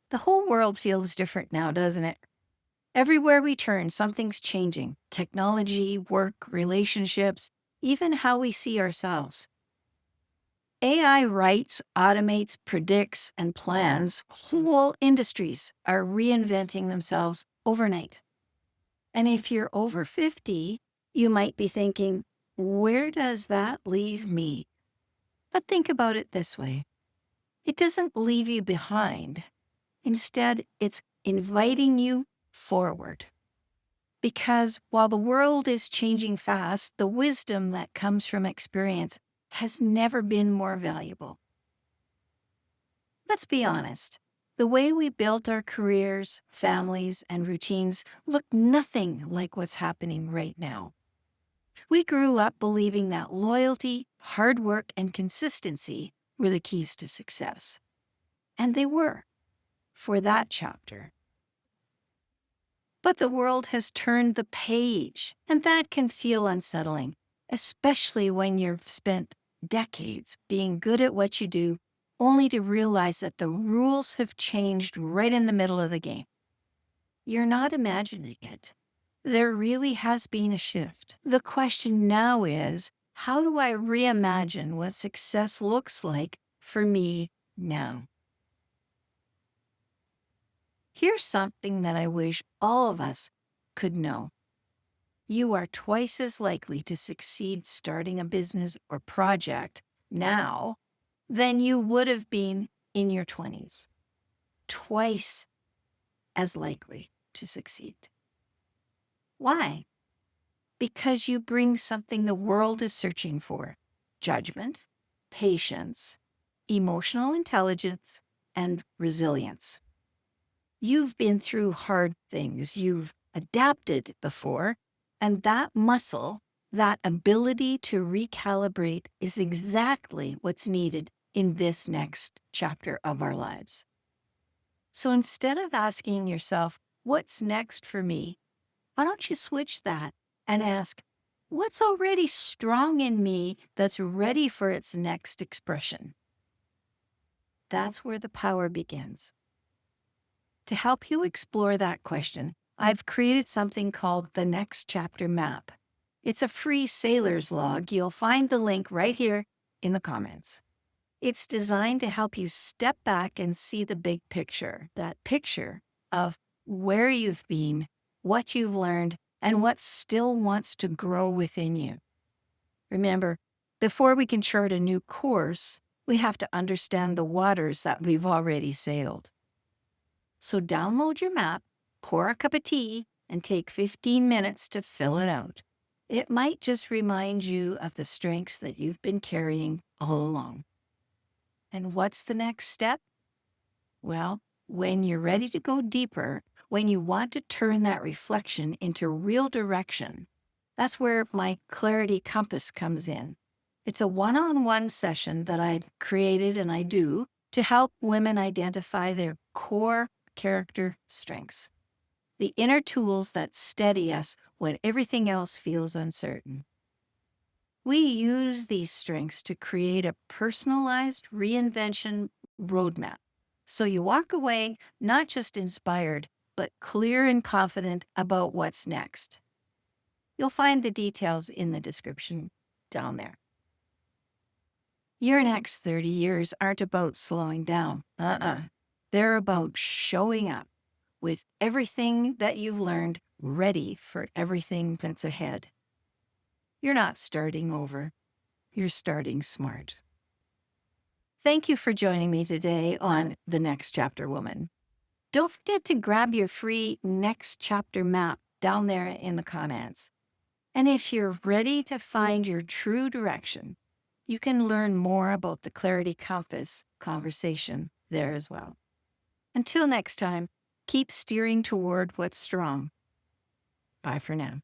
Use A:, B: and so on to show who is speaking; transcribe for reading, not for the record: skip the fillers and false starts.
A: The whole world feels different now, doesn't it? Everywhere we turn, something's changing. Technology, work, relationships, even how we see ourselves. AI writes, automates, predicts, and plans. Whole industries are reinventing themselves overnight. And if you're over 50, you might be thinking, where does that leave me? But think about it this way. It doesn't leave you behind. Instead, it's inviting you forward. Because while the world is changing fast, the wisdom that comes from experience has never been more valuable. Let's be honest. The way we built our careers, families, and routines look nothing like what's happening right now. We grew up believing that loyalty, hard work, and consistency were the keys to success. And they were, for that chapter. But the world has turned the page, and that can feel unsettling, especially when you've spent decades being good at what you do, only to realize that the rules have changed right in the middle of the game. You're not imagining it. There really has been a shift. The question now is, how do I reimagine what success looks like for me now? Here's something that I wish all of us could know. You are twice as likely to succeed starting a business or project now than you would have been in your 20s. Twice as likely to succeed. Why? Because you bring something the world is searching for: judgment, patience, emotional intelligence, and resilience. You've been through hard things, you've adapted before, and that muscle, that ability to recalibrate, is exactly what's needed in this next chapter of our lives. So instead of asking yourself, what's next for me? Why don't you switch that and ask, what's already strong in me that's ready for its next expression? That's where the power begins. To help you explore that question, I've created something called the Next Chapter Map. It's a free sailor's log. You'll find the link right here in the comments. It's designed to help you step back and see the big picture, that picture of where you've been, what you've learned, and what still wants to grow within you. Remember, before we can chart a new course, we have to understand the waters that we've already sailed. So download your map, pour a cup of tea, and take 15 minutes to fill it out. It might just remind you of the strengths that you've been carrying all along. And what's the next step? Well, when you're ready to go deeper, when you want to turn that reflection into real direction, that's where my Clarity Compass comes in. It's a one-on-one session that I created and I do to help women identify their core character strengths, the inner tools that steady us when everything else feels uncertain. We use these strengths to create a personalized reinvention roadmap. So you walk away not just inspired, but clear and confident about what's next. You'll find the details in the description down there. Your next 30 years aren't about slowing down. They're about showing up with everything that you've learned, ready for everything that's ahead. You're not starting over. You're starting smart. Thank you for joining me today on The Next Chapter Woman. Don't forget to grab your free Next Chapter map down there in the comments. And if you're ready to find your true direction, you can learn more about the Clarity Compass conversation there as well. Until next time, keep steering toward what's strong. Bye for now.